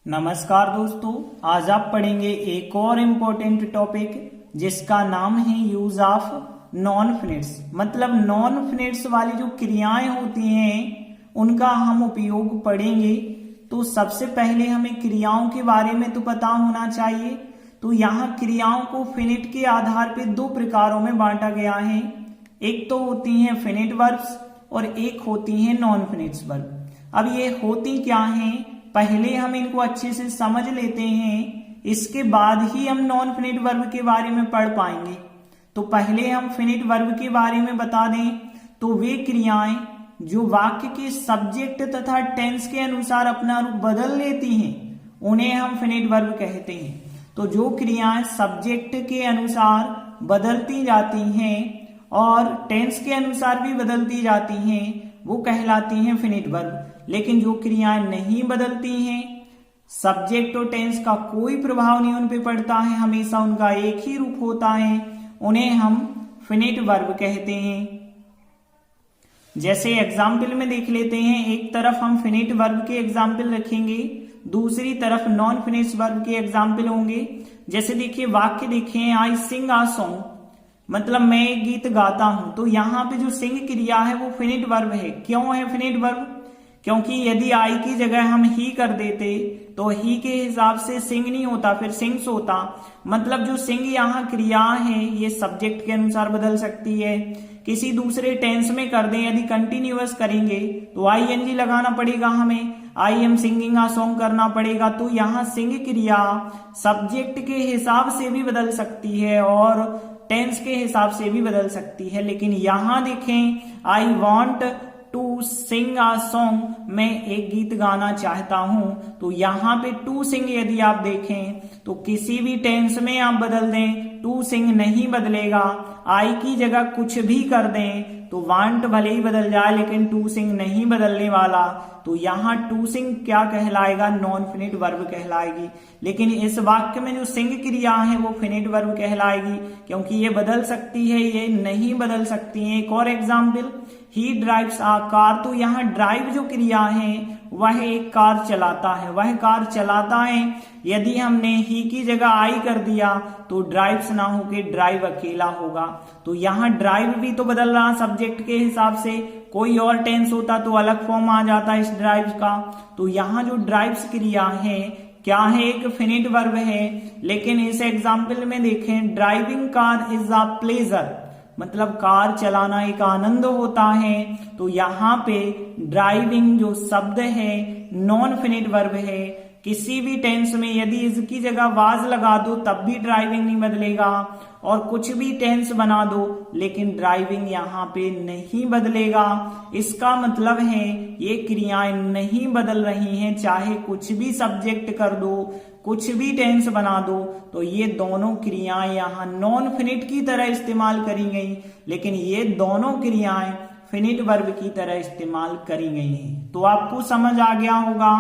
नमस्कार दोस्तों, आज आप पढ़ेंगे एक और इम्पोर्टेंट टॉपिक जिसका नाम है यूज ऑफ नॉन फिनिट्स। मतलब नॉन फिनिट्स वाली जो क्रियाएं होती हैं उनका हम उपयोग पढ़ेंगे। तो सबसे पहले हमें क्रियाओं के बारे में तो पता होना चाहिए। तो यहाँ क्रियाओं को फिनिट के आधार पर दो प्रकारों में बांटा गया है। एक तो होती हैं फिनिट वर्ब्स और एक होती हैं नॉन फिनिट्स वर्ब। अब ये होती क्या हैं, पहले हम इनको अच्छे से समझ लेते हैं, इसके बाद ही हम नॉन फिनिट वर्ब के बारे में पढ़ पाएंगे। तो पहले हम फिनिट वर्ब के बारे में बता दें तो वे क्रियाएं जो वाक्य के सब्जेक्ट तथा टेंस के अनुसार अपना रूप बदल लेती हैं उन्हें हम फिनिट वर्ब कहते हैं। तो जो क्रियाएं सब्जेक्ट के अनुसार बदलती जाती हैं और टेंस के अनुसार भी बदलती जाती हैं वो कहलाती हैं फिनिट वर्ब। लेकिन जो क्रियाएं नहीं बदलती हैं, सब्जेक्ट और टेंस का कोई प्रभाव नहीं उन पे पड़ता है, हमेशा उनका एक ही रूप होता है, उन्हें हम फिनिट वर्ब कहते हैं। जैसे एग्जाम्पल में देख लेते हैं, एक तरफ हम फिनिट वर्ब के एग्जाम्पल रखेंगे, दूसरी तरफ नॉन फिनिट वर्ब के एग्जाम्पल होंगे। जैसे देखिए वाक्य देखें, आई सिंग आ सॉन्ग, मतलब मैं एक गीत गाता हूं। तो यहाँ पे जो सिंग क्रिया है वो फिनिट वर्ब है। क्यों है फिनिट वर्ब? क्योंकि यदि आई की जगह हम ही कर देते तो ही के हिसाब से सिंग नहीं होता, फिर सिंग्स होता। मतलब जो सिंग यहाँ क्रिया है ये सब्जेक्ट के अनुसार बदल सकती है। किसी दूसरे टेंस में कर दें, यदि कंटिन्यूअस करेंगे तो आईएनजी लगाना पड़ेगा, हमें I am singing uh song करना पड़ेगा। तो यहाँ सिंग क्रिया सब्जेक्ट के हिसाब से भी बदल सकती है और टेंस के हिसाब से भी बदल सकती है। लेकिन यहां देखें, I want to sing a song, मैं एक गीत गाना चाहता हूं। तो यहाँ पे टू सिंग यदि आप देखें तो किसी भी टेंस में आप बदल दें, टू सिंग नहीं बदलेगा। आई की जगह कुछ भी कर दें तो वांट भले ही बदल जाए लेकिन टू सिंग नहीं बदलने वाला। तो यहाँ टू सिंग क्या कहलाएगा? नॉन फिनिट वर्ब कहलाएगी। लेकिन इस वाक्य में जो सिंग क्रिया है वो फिनिट वर्ब कहलाएगी, क्योंकि ये बदल सकती है, ये नहीं बदल सकती है। एक और example, he drives a car. तो यहाँ ड्राइव जो क्रिया है वह एक कार चलाता है, वह कार चलाता है। यदि हमने ही की जगह आई कर दिया तो ड्राइव्स ना होके ड्राइव अकेला होगा। तो यहाँ ड्राइव भी तो बदल रहा सब्जेक्ट के हिसाब से, कोई और टेंस होता तो अलग फॉर्म आ जाता इस ड्राइव का। तो यहाँ जो ड्राइव्स क्रिया है क्या है? एक फिनिट वर्ब है। लेकिन इस एग्जाम्पल में देखें, driving car is a pleasure, मतलब कार चलाना एक आनंद होता है। तो यहाँ पे ड्राइविंग जो शब्द है नॉन फिनिट वर्ब है। किसी भी टेंस में यदि इसकी जगह वाज लगा दो तब भी ड्राइविंग नहीं बदलेगा, और कुछ भी टेंस बना दो लेकिन ड्राइविंग यहाँ पे नहीं बदलेगा। इसका मतलब है ये क्रियाएं नहीं बदल रही हैं, चाहे कुछ भी सब्जेक्ट कर दो, कुछ भी टेंस बना दो, तो ये दोनों क्रियाएं यहाँ नॉन फिनिट की तरह इस्तेमाल करी गई। लेकिन ये दोनों क्रियाएं फिनिट वर्ब की तरह इस्तेमाल करी गई हैं। तो आपको समझ आ गया होगा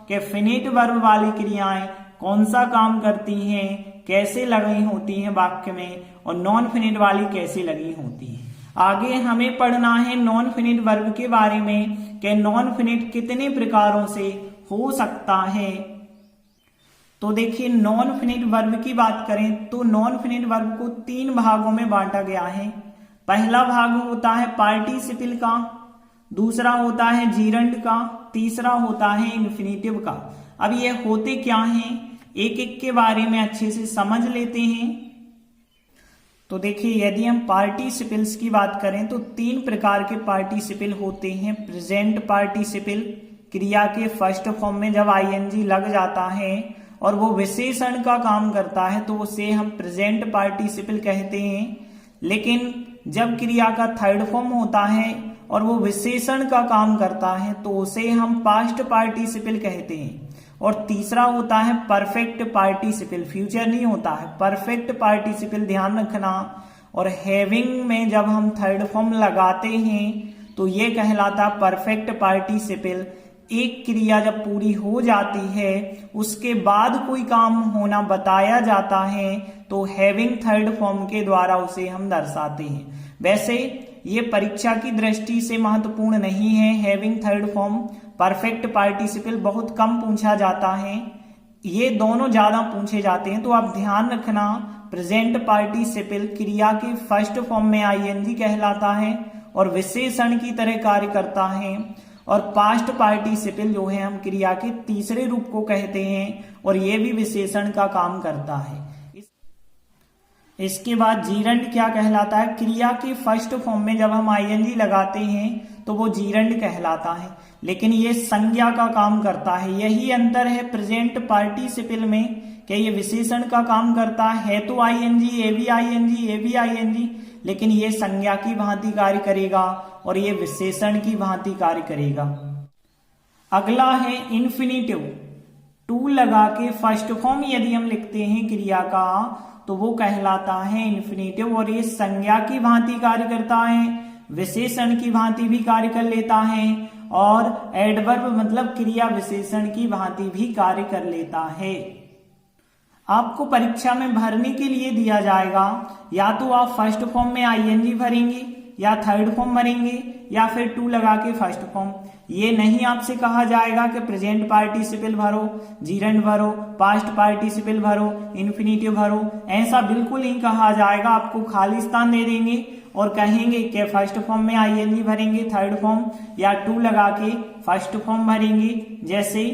कि फिनिट वर्ब वाली क्रियाएं कौन सा काम करती हैं, कैसे लगी होती हैं वाक्य में, और नॉन फिनिट वाली कैसे लगी होती हैं। आगे हमें पढ़ना है नॉन फिनिट वर्ब के बारे में कि नॉन फिनिट कितने प्रकारों से हो सकता है। तो देखिए, नॉन फिनिट वर्ब की बात करें तो नॉन फिनिट वर्ब को तीन भागों में बांटा गया है। पहला भाग होता है पार्टिसिपल का, दूसरा होता है जीरंड का, तीसरा होता है इन्फिनेटिव का। अब ये होते क्या हैं, एक एक के बारे में अच्छे से समझ लेते हैं। तो देखिए, यदि हम पार्टिसिपल्स की बात करें तो तीन प्रकार के पार्टिसिपल होते हैं। प्रेजेंट पार्टिसिपल, क्रिया के फर्स्ट फॉर्म में जब आईएनजी लग जाता है और वो विशेषण का काम करता है तो उसे हम प्रेजेंट पार्टिसिपल कहते हैं। लेकिन जब क्रिया का थर्ड फॉर्म होता है और वो विशेषण का काम करता है तो उसे हम पास्ट पार्टिसिपल कहते हैं। और तीसरा होता है परफेक्ट पार्टिसिपल, फ्यूचर नहीं होता है, परफेक्ट पार्टिसिपल, ध्यान रखना। और हैविंग में जब हम थर्ड फॉर्म लगाते हैं तो ये कहलाता परफेक्ट पार्टिसिपल। एक क्रिया जब पूरी हो जाती है उसके बाद कोई काम होना बताया जाता है तो हैविंग थर्ड फॉर्म के द्वारा उसे हम दर्शाते हैं। वैसे ये परीक्षा की दृष्टि से महत्वपूर्ण नहीं है having third form. Perfect participle बहुत कम पूछा जाता है, ये दोनों ज्यादा पूछे जाते हैं, तो आप ध्यान रखना प्रेजेंट पार्टिसिपल क्रिया के फर्स्ट फॉर्म में आईएनजी कहलाता है और विशेषण की तरह कार्य करता है, और पास्ट पार्टिसिपल जो है हम क्रिया के तीसरे रूप को कहते हैं और ये भी विशेषण का काम करता है। इसके बाद जीरंड क्या कहलाता है, क्रिया के फर्स्ट फॉर्म में जब हम आईएनजी लगाते हैं तो वो जीरंड कहलाता है, लेकिन ये संज्ञा का काम करता है। यही अंतर है प्रेजेंट पार्टिसिपल में कि ये विशेषण का काम करता है तो आईएनजी, ये भी आईएनजी, ये भी आईएनजी, लेकिन ये संज्ञा की भांति कार्य करेगा और ये विशेषण की भांति कार्य करेगा। अगला है इन्फिनिटिव। टू लगा के फर्स्ट फॉर्म यदि हम लिखते हैं क्रिया का तो वो कहलाता है इन्फिनिटिव, और ये संज्ञा की भांति कार्य करता है, विशेषण की भांति भी कार्य कर लेता है और एडवर्ब मतलब क्रिया विशेषण की भांति भी कार्य कर लेता है। आपको परीक्षा में भरने के लिए दिया जाएगा, या तो आप फर्स्ट फॉर्म में आईएनजी भरेंगे या थर्ड फॉर्म भरेंगे या फिर टू लगा के फर्स्ट फॉर्म। ये नहीं आपसे कहा जाएगा कि प्रेजेंट पार्टिसिपल भरो, जीरंड भरो, पास्ट पार्टिसिपल भरो, इन्फिनिटिव भरो, ऐसा बिल्कुल नहीं कहा जाएगा। आपको खाली स्थान दे देंगे और कहेंगे कि फर्स्ट फॉर्म में आईएनजी भरेंगे थर्ड फॉर्म, या टू लगा के फर्स्ट फॉर्म भरेंगे। जैसे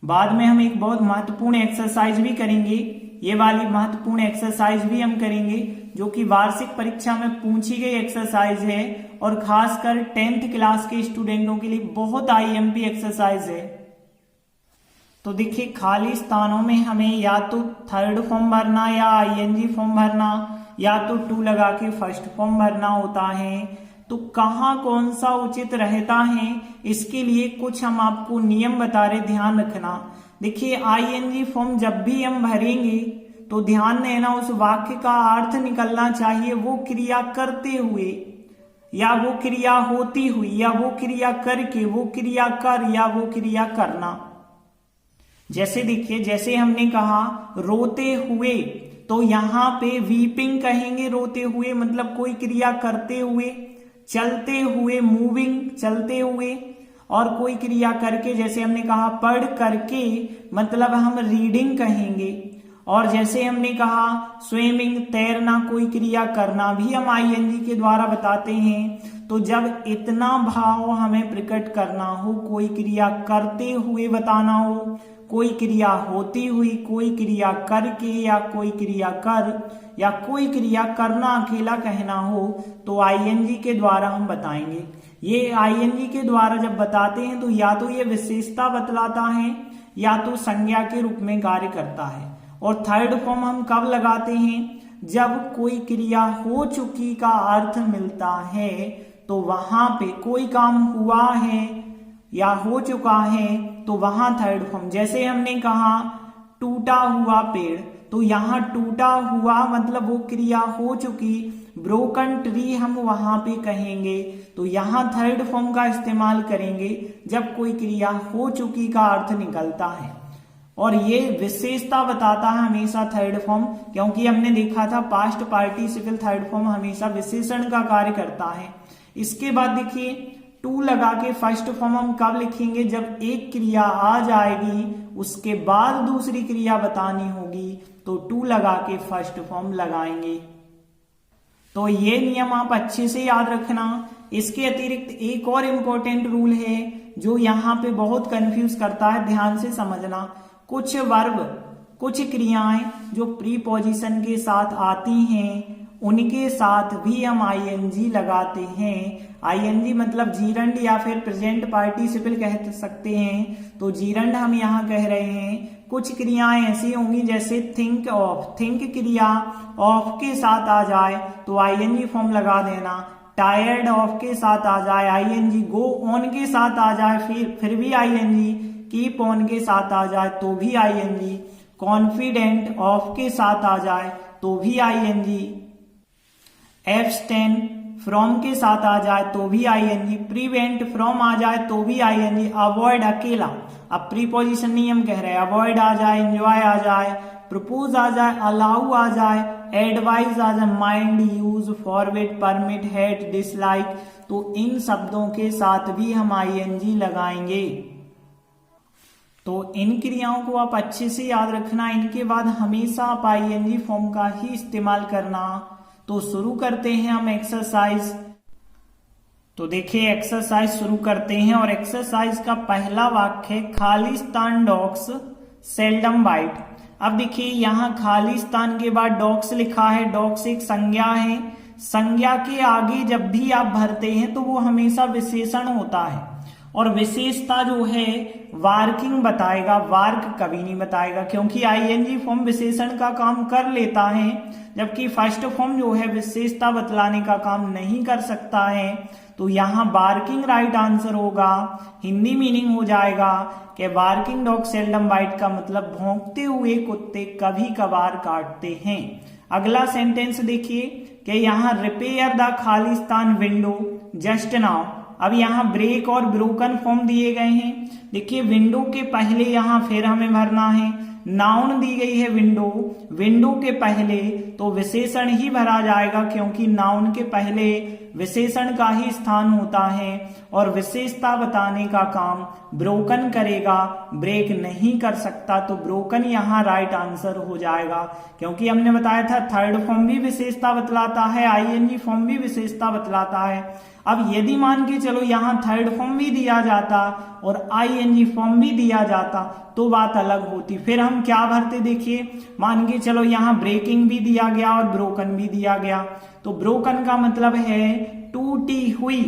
बाद में हम एक बहुत महत्वपूर्ण एक्सरसाइज भी करेंगे, ये वाली महत्वपूर्ण एक्सरसाइज भी हम करेंगे जो कि वार्षिक परीक्षा में पूछी गई एक्सरसाइज है और खासकर 10th क्लास के स्टूडेंटों के लिए बहुत आईएमपी एक्सरसाइज है। तो देखिए खाली स्थानों में हमें या तो थर्ड फॉर्म भरना या आईएनजी फॉर्म भरना या तो टू लगा के फर्स्ट फॉर्म भरना होता है। तो कहाँ कौन सा उचित रहता है, इसके लिए कुछ हम आपको नियम बता रहे, ध्यान रखना। देखिए आईएनजी फॉर्म जब भी हम भरेंगे तो ध्यान देना उस वाक्य का अर्थ निकलना चाहिए वो क्रिया करते हुए या वो क्रिया होती हुई या वो क्रिया करके, वो क्रिया कर या वो क्रिया करना। जैसे देखिए, जैसे हमने कहा रोते हुए, तो यहाँ पे वीपिंग कहेंगे रोते हुए मतलब कोई क्रिया करते हुए, चलते हुए मूविंग चलते हुए, और कोई क्रिया करके जैसे हमने कहा पढ़ करके मतलब हम रीडिंग कहेंगे, और जैसे हमने कहा स्विमिंग तैरना कोई क्रिया करना भी हम आईएनजी के द्वारा बताते हैं। तो जब इतना भाव हमें प्रकट करना हो, कोई क्रिया करते हुए बताना हो, कोई क्रिया होती हुई, कोई क्रिया करके या कोई क्रिया कर या कोई क्रिया करना अकेला कहना हो, तो आईएनजी के द्वारा हम बताएंगे। ये आईएनजी के द्वारा जब बताते हैं तो या तो ये विशेषता बतलाता है या तो संज्ञा के रूप में कार्य करता है। और थर्ड फॉर्म हम कब लगाते हैं, जब कोई क्रिया हो चुकी का अर्थ मिलता है, तो वहां पे कोई काम हुआ है या हो चुका है तो वहां थर्ड फॉर्म। जैसे हमने कहा टूटा हुआ पेड़, तो यहाँ टूटा हुआ मतलब वो क्रिया हो चुकी, ब्रोकन ट्री हम वहां पे कहेंगे, तो यहाँ थर्ड फॉर्म का इस्तेमाल करेंगे जब कोई क्रिया हो चुकी का अर्थ निकलता है। और ये विशेषता बताता है हमेशा थर्ड फॉर्म, क्योंकि हमने देखा था पास्ट पार्टिसिपल थर्ड फॉर्म हमेशा विशेषण का कार्य करता है। इसके बाद देखिए टू लगा के फर्स्ट फॉर्म हम कब लिखेंगे, जब एक क्रिया आ जाएगी उसके बाद दूसरी क्रिया बतानी होगी, तो टू लगा के फर्स्ट फॉर्म लगाएंगे। तो ये नियम आप अच्छे से याद रखना। इसके अतिरिक्त एक और इम्पोर्टेंट रूल है जो यहाँ पे बहुत कंफ्यूज करता है, ध्यान से समझना। कुछ वर्ब, कुछ क्रियाएं जो प्रीपोजिशन के साथ आती हैं उनके साथ भी हम आईएनजी लगाते हैं। आईएनजी मतलब जीरंड या फिर प्रेजेंट पार्टिसिपल कह सकते हैं। तो जीरंड हम यहाँ कह रहे हैं। कुछ क्रियाएं ऐसी होंगी जैसे थिंक ऑफ, थिंक क्रिया ऑफ के साथ आ जाए तो आईएनजी फॉर्म लगा देना। टायर्ड ऑफ के साथ आ जाए आईएनजी, गो ऑन के साथ आ जाए फिर भी आईएनजी, कीप ऑन के साथ आ जाए तो भी आईएनजी, कॉन्फिडेंट ऑफ के साथ आ जाए तो भी आईएनजी, एब्सटेन फ्रॉम के साथ आ जाए तो भी आईएनजी, प्रिवेंट फ्रॉम आ जाए तो भी आईएनजी, अवॉइड अकेला, अब प्रीपोजिशन नहीं हम कह रहे हैं, अवॉइड आ जाए, एंजॉय आ जाए, प्रपोज आ जाए, अलाउ आ जाए, एडवाइज आ जाए, mind, use, forward, permit, hate, dislike, तो इन शब्दों के साथ भी हम आईएनजी लगाएंगे। तो इन क्रियाओं को आप अच्छे से याद रखना। इनके बाद हमेशा आप आईएनजी फॉर्म का ही इस्तेमाल करना। तो शुरू करते हैं हम एक्सरसाइज। तो देखिए एक्सरसाइज शुरू करते हैं और एक्सरसाइज का पहला वाक्य है खालिस्तान डॉग्स सेल्डम बाइट। अब देखिए यहाँ खालिस्तान के बाद डॉग्स लिखा है। डॉग्स एक संज्ञा है। संज्ञा के आगे जब भी आप भरते हैं तो वो हमेशा विशेषण होता है और विशेषता जो है वार्किंग बताएगा, वार्क कभी नहीं बताएगा, क्योंकि आईएनजी फॉर्म विशेषण का काम कर लेता है जबकि फर्स्ट फॉर्म जो है विशेषता बतलाने का काम नहीं कर सकता है। तो यहाँ बार्किंग राइट आंसर होगा। हिंदी मीनिंग हो जाएगा कि बार्किंग डॉग सेल्डम बाइट का मतलब भौंकते हुए कुत्ते कभी कभार काटते हैं। अगला सेंटेंस देखिए कि यहाँ repair the Khalistan window just now. अब यहाँ ब्रेक और ब्रोकन फॉर्म दिए गए हैं। देखिए विंडो के पहले यहाँ फिर हमें भरना है। नाउन दी गई है विंडो, विंडो के पहले तो विशेषण ही भरा जाएगा क्योंकि नाउन के पहले विशेषण का ही स्थान होता है और विशेषता बताने का काम ब्रोकन करेगा, ब्रेक नहीं कर सकता। तो ब्रोकन यहाँ राइट आंसर हो जाएगा क्योंकि हमने बताया था थर्ड फॉर्म भी विशेषता बतलाता है, आईएनजी फॉर्म भी विशेषता बतलाता है। अब यदि मान के चलो यहाँ थर्ड फॉर्म भी दिया जाता और आईएनजी फॉर्म भी दिया जाता तो बात अलग होती। फिर हम क्या भरते देखिए, मान के चलो यहाँ ब्रेकिंग भी दिया गया और ब्रोकन भी दिया गया। तो ब्रोकन का मतलब है टूटी हुई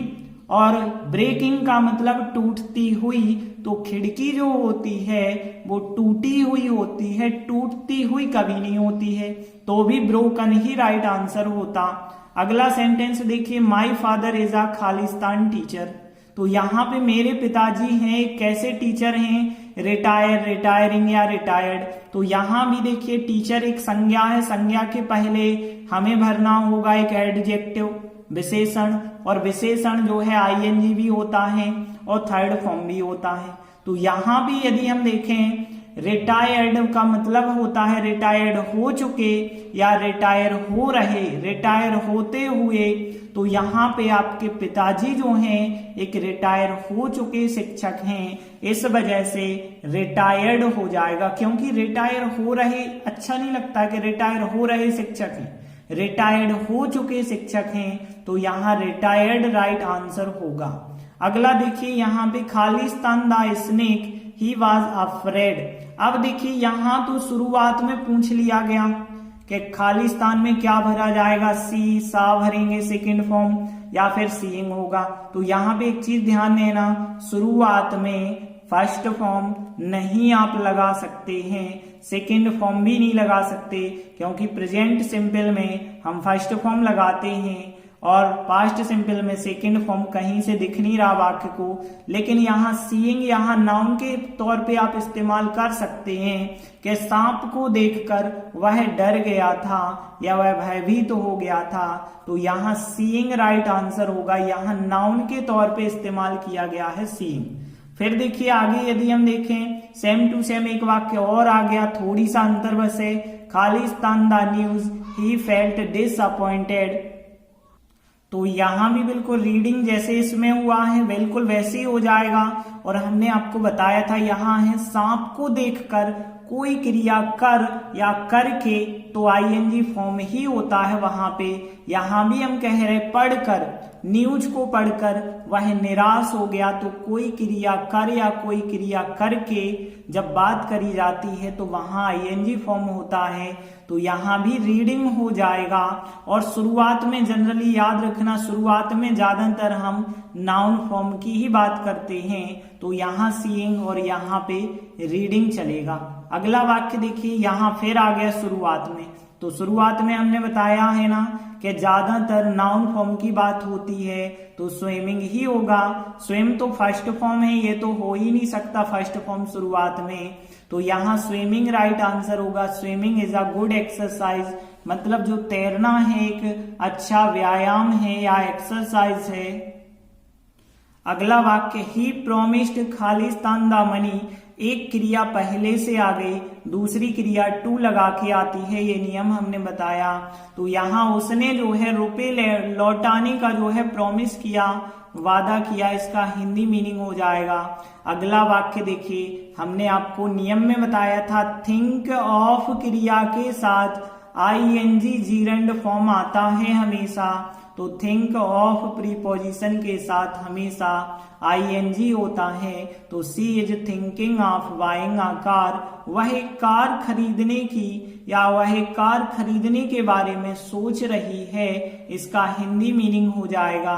और ब्रेकिंग का मतलब टूटती हुई। तो खिड़की जो होती है वो टूटी हुई होती है, टूटती हुई कभी नहीं होती है। तो भी ब्रोकन ही राइट आंसर होता। अगला सेंटेंस देखिए my father is a Khalistan teacher. तो यहाँ पे मेरे पिताजी हैं कैसे टीचर हैं, रिटायर, रिटायरिंग या रिटायर्ड। तो यहाँ भी देखिए टीचर एक संज्ञा है, संज्ञा के पहले हमें भरना होगा एक एडजेक्टिव विशेषण और विशेषण जो है आईएनजी भी होता है और थर्ड फॉर्म भी होता है। तो यहाँ भी यदि हम देखें रिटायर्ड का मतलब होता है रिटायर्ड हो चुके या रिटायर हो रहे, रिटायर होते हुए। तो यहाँ पे आपके पिताजी जो हैं एक रिटायर हो चुके शिक्षक हैं, इस वजह से रिटायर्ड हो जाएगा क्योंकि रिटायर हो रहे अच्छा नहीं लगता कि रिटायर हो रहे शिक्षक हैं, रिटायर्ड हो चुके शिक्षक हैं। तो यहाँ रिटायर्ड राइट आंसर होगा। अगला देखिए यहाँ पे Khalistan the snake he was afraid. अब देखिए यहाँ तो शुरुआत में पूछ लिया गया कि खालिस्तान में क्या भरा जाएगा, सी सा भरेंगे सेकंड फॉर्म या फिर सीइंग होगा। तो यहाँ पे एक चीज ध्यान देना, शुरुआत में फर्स्ट फॉर्म नहीं आप लगा सकते हैं, सेकंड फॉर्म भी नहीं लगा सकते क्योंकि प्रेजेंट सिंपल में हम फर्स्ट फॉर्म लगाते हैं और पास्ट सिंपल में सेकंड फॉर्म कहीं से दिख नहीं रहा वाक्य को। लेकिन यहाँ सीइंग यहाँ नाउन के तौर पे आप इस्तेमाल कर सकते हैं कि सांप को देखकर वह डर गया था या वह भयभीत हो गया था। तो यहाँ सीइंग राइट आंसर होगा, यहाँ नाउन के तौर पे इस्तेमाल किया गया है सीइंग। फिर देखिए आगे यदि हम देखें सेम टू सेम एक वाक्य और आ गया, थोड़ी सा अंतर बस है। Khalistan the news he felt disappointed. तो यहाँ भी बिल्कुल रीडिंग जैसे इसमें हुआ है बिल्कुल वैसे ही हो जाएगा। और हमने आपको बताया था यहाँ है सांप को देखकर कोई क्रिया कर या करके तो आईएनजी फॉर्म ही होता है वहां पे। यहाँ भी हम कह रहे पढ़कर, न्यूज को पढ़कर वह निराश हो गया तो कोई क्रिया कर या कोई क्रिया करके जब बात करी जाती है तो वहां आईएनजी फॉर्म होता है। तो यहाँ भी रीडिंग हो जाएगा। और शुरुआत में जनरली याद रखना, शुरुआत में ज्यादातर हम नाउन फॉर्म की ही बात करते हैं तो यहाँ सीइंग और यहाँ पे रीडिंग चलेगा। अगला वाक्य देखिए यहाँ फिर आ गया शुरुआत में। तो शुरुआत में हमने बताया है ना कि ज्यादातर नाउन फॉर्म की बात होती है तो स्विमिंग ही होगा। स्विम तो फर्स्ट फॉर्म है, ये तो हो ही नहीं सकता फर्स्ट फॉर्म शुरुआत में। तो यहाँ स्विमिंग राइट आंसर होगा। Swimming is a good exercise, मतलब जो तैरना है एक अच्छा व्यायाम है या एक्सरसाइज है। अगला वाक्य ही प्रोमिस्ड खालिस्तान द मनी। एक क्रिया पहले से आ गई, दूसरी क्रिया टू लगा के आती है, ये नियम हमने बताया। तो यहाँ उसने जो है रुपए लौटाने का जो है प्रॉमिस किया वादा किया, इसका हिंदी मीनिंग हो जाएगा। अगला वाक्य देखिए, हमने आपको नियम में बताया था थिंक ऑफ क्रिया के साथ आईएनजी जीरंड फॉर्म आता है हमेशा, तो थिंक ऑफ प्रीपोजिशन के साथ हमेशा आईएनजी होता है। तो she is thinking of buying a car, वह एक कार खरीदने की या वह एक कार खरीदने के बारे में सोच रही है, इसका हिंदी मीनिंग हो जाएगा।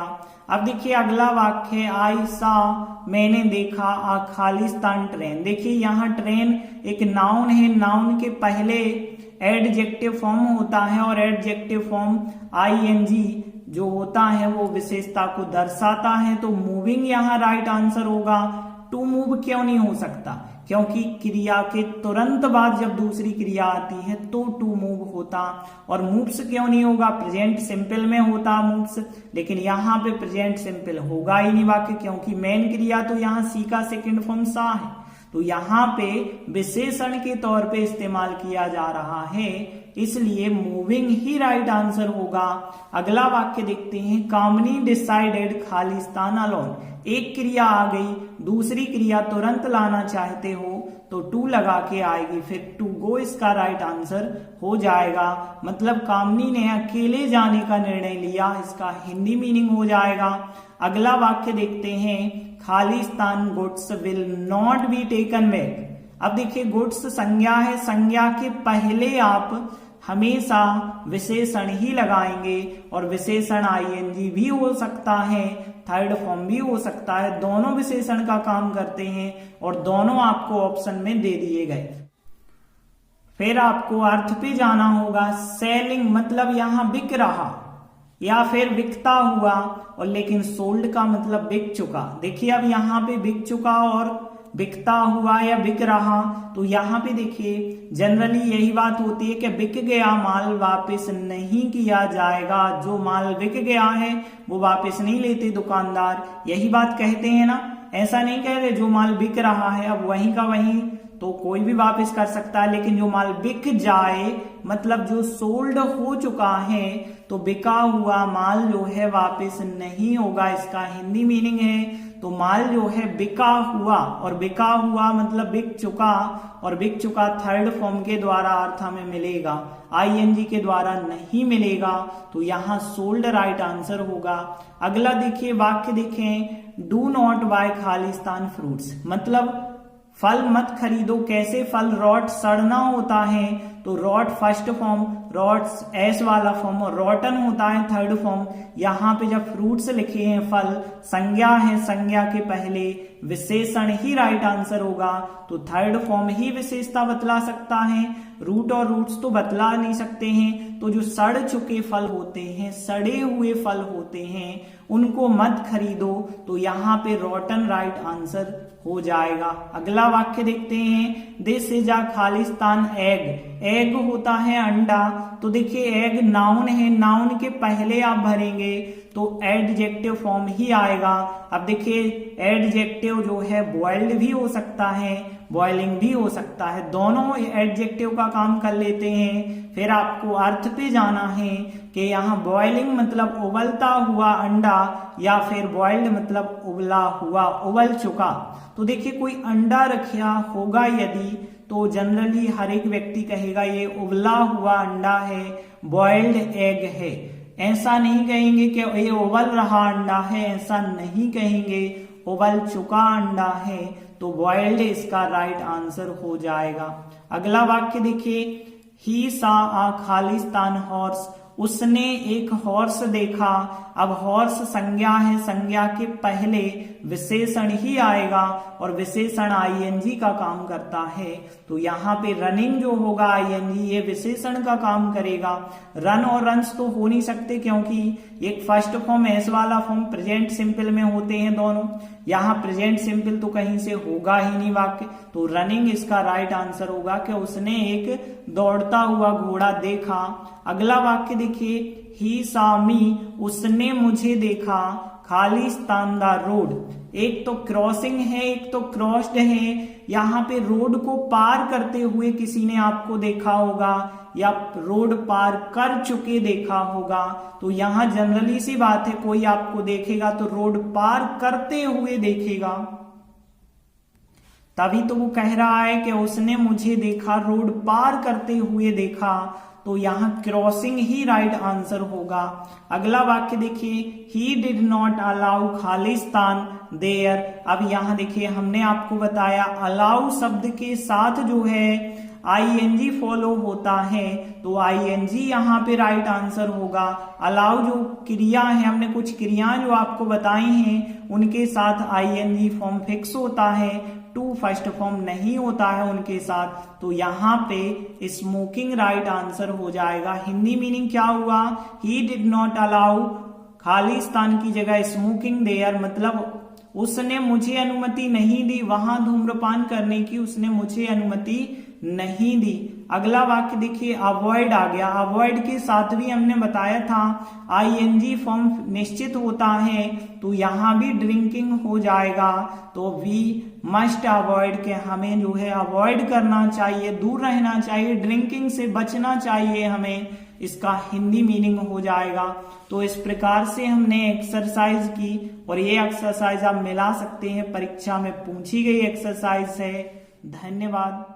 अब देखिए अगला वाक्य, आई सा मैंने देखा आ खालिस्तान ट्रेन। देखिए यहाँ ट्रेन एक नाउन है, नाउन के पहले एडजेक्टिव फॉर्म होता है और एडजेक्टिव फॉर्म आईएनजी जो होता है वो विशेषता को दर्शाता है। तो मूविंग यहाँ राइट आंसर होगा। टू मूव क्यों नहीं हो सकता, क्योंकि क्रिया के तुरंत बाद जब दूसरी क्रिया आती है तो टू मूव होता। और मूव्स क्यों नहीं होगा, प्रेजेंट सिंपल में होता मूव्स, लेकिन यहाँ पे प्रेजेंट सिंपल होगा ही नहीं वाक्य, क्योंकि मेन क्रिया तो यहाँ सी का सेकंड फॉर्म सा है, तो यहाँ पे विशेषण के तौर पे इस्तेमाल किया जा रहा है, इसलिए मूविंग ही राइट आंसर होगा। अगला वाक्य देखते हैं, कामनी डिसाइडेड खालिस्तान अलोन। एक क्रिया आ गई, दूसरी क्रिया तुरंत लाना चाहते हो तो टू लगा के आएगी, फिर टू गो इसका राइट आंसर हो जाएगा। मतलब कामनी ने अकेले जाने का निर्णय लिया, इसका हिंदी मीनिंग हो जाएगा। अगला वाक्य देखते हैं, Khalistan goods will not be taken back. अब देखिए गुड्स संज्ञा है, संज्ञा के पहले आप हमेशा विशेषण ही लगाएंगे और विशेषण आईएनजी भी हो सकता है, थर्ड फॉर्म भी हो सकता है, दोनों विशेषण का काम करते हैं और दोनों आपको ऑप्शन में दे दिए गए। फिर आपको अर्थ पे जाना होगा। सेलिंग मतलब यहां बिक रहा या फिर बिकता हुआ, और लेकिन सोल्ड का मतलब बिक चुका। देखिए अब यहाँ पे बिक चुका और बिकता हुआ या बिक रहा, तो यहाँ पे देखिए जनरली यही बात होती है कि बिक गया माल वापस नहीं किया जाएगा, जो माल बिक गया है वो वापस नहीं लेते दुकानदार, यही बात कहते हैं ना। ऐसा नहीं कह रहे जो माल बिक रहा है अब वहीं का वहीं तो कोई भी वापस कर सकता है, लेकिन जो माल बिक जाए मतलब जो सोल्ड हो चुका है, तो बिका हुआ माल जो है वापस नहीं होगा, इसका हिंदी मीनिंग है। तो माल जो है बिका हुआ, और बिका हुआ मतलब बिक चुका, और बिक चुका थर्ड फॉर्म के द्वारा अर्थ हमें मिलेगा, आईएनजी के द्वारा नहीं मिलेगा, तो यहाँ सोल्ड राइट आंसर होगा। अगला देखिए वाक्य देखें, डू नॉट बाय खालिस्तान फ्रूट्स, मतलब फल मत खरीदो। कैसे फल, रॉट सड़ना होता है, तो rot first form, rot s वाला फॉर्म, और रॉटन होता है थर्ड फॉर्म। यहाँ पे जब फ्रूट्स लिखे हैं फल, संज्ञा है, संज्ञा के पहले विशेषण ही राइट आंसर होगा, तो थर्ड फॉर्म ही विशेषता बतला सकता है। रूट और रूट्स तो बतला नहीं सकते हैं, तो जो सड़ चुके फल होते हैं, सड़े हुए फल होते हैं, उनको मत खरीदो, तो यहाँ पे रॉटन राइट आंसर हो जाएगा। अगला वाक्य देखते हैं, this is a Khalistan egg. Egg होता है अंडा, तो देखिए एग नाउन है, नाउन के पहले आप भरेंगे तो एडजेक्टिव फॉर्म ही आएगा। अब देखिए एडजेक्टिव जो है बॉइल्ड भी हो सकता है, बॉइलिंग भी हो सकता है, दोनों एडजेक्टिव का काम कर लेते हैं। फिर आपको अर्थ पे जाना है कि यहाँ बॉइलिंग मतलब उबलता हुआ अंडा, या फिर बॉइल्ड मतलब उबला हुआ, उबल चुका। तो देखिए कोई अंडा रखा होगा यदि, तो जनरली हर एक व्यक्ति कहेगा ये उबला हुआ अंडा है, बॉइल्ड एग है। ऐसा नहीं कहेंगे कि ये उबल रहा अंडा है, ऐसा नहीं कहेंगे, उबल चुका अंडा है, तो बॉइल्ड इसका राइट आंसर हो जाएगा। अगला वाक्य देखिए, ही सा आ खालिस्तान हॉर्स, उसने एक हॉर्स देखा। अब हॉर्स संज्ञा है, संज्ञा के पहले विशेषण ही आएगा और विशेषण आईएनजी का काम करता है, तो यहाँ पे रनिंग जो होगा आईएनजी ये विशेषण का काम करेगा। रन और रन्स तो हो नहीं सकते, क्योंकि एक फर्स्ट फॉर्म एस वाला फॉर्म प्रेजेंट सिंपल में होते हैं दोनों, यहाँ प्रेजेंट सिंपल तो कहीं से होगा ही नहीं वाक्य, तो रनिंग इसका राइट आंसर होगा कि उसने एक दौड़ता हुआ घोड़ा देखा। अगला वाक्य देखिए, ही सा मी, उसने मुझे देखा, खालिस्तान द रोड। एक तो क्रॉसिंग है, एक तो क्रॉस्ड है। यहाँ पे रोड को पार करते हुए किसी ने आपको देखा होगा या रोड पार कर चुके देखा होगा। तो यहाँ जनरली सी बात है, कोई आपको देखेगा तो रोड पार करते हुए देखेगा, तभी तो वो कह रहा है कि उसने मुझे देखा, रोड पार करते हुए देखा। तो यहाँ क्रॉसिंग ही राइट आंसर होगा। अगला वाक्य देखिए, ही डिड नॉट अलाउ खालिस्तान देयर। अब यहाँ देखिए हमने आपको बताया अलाउ शब्द के साथ जो है आईएनजी फॉलो होता है, तो आईएनजी यहाँ पे राइट आंसर होगा। अलाउ जो क्रिया है, हमने कुछ क्रियाएं जो आपको बताई हैं उनके साथ आईएनजी फॉर्म फिक्स होता है, टू फर्स्ट फॉर्म नहीं होता है उनके साथ। तो यहाँ पे स्मोकिंग राइट आंसर हो जाएगा। हिंदी मीनिंग क्या हुआ, ही डिड नॉट अलाउ खालिस्तान की जगह स्मोकिंग देयर, मतलब उसने मुझे अनुमति नहीं दी, वहां धूम्रपान करने की उसने मुझे अनुमति नहीं दी। अगला वाक्य देखिए, अवॉइड आ गया। अवॉइड के साथ भी हमने बताया था आईएनजी फॉर्म निश्चित होता है, तो यहाँ भी ड्रिंकिंग हो जाएगा। तो वी मस्ट अवॉइड, के हमें जो है अवॉइड करना चाहिए, दूर रहना चाहिए, ड्रिंकिंग से बचना चाहिए हमें, इसका हिंदी मीनिंग हो जाएगा। तो इस प्रकार से हमने एक्सरसाइज की, और ये एक्सरसाइज आप मिला सकते हैं, परीक्षा में पूछी गई एक्सरसाइज है। धन्यवाद।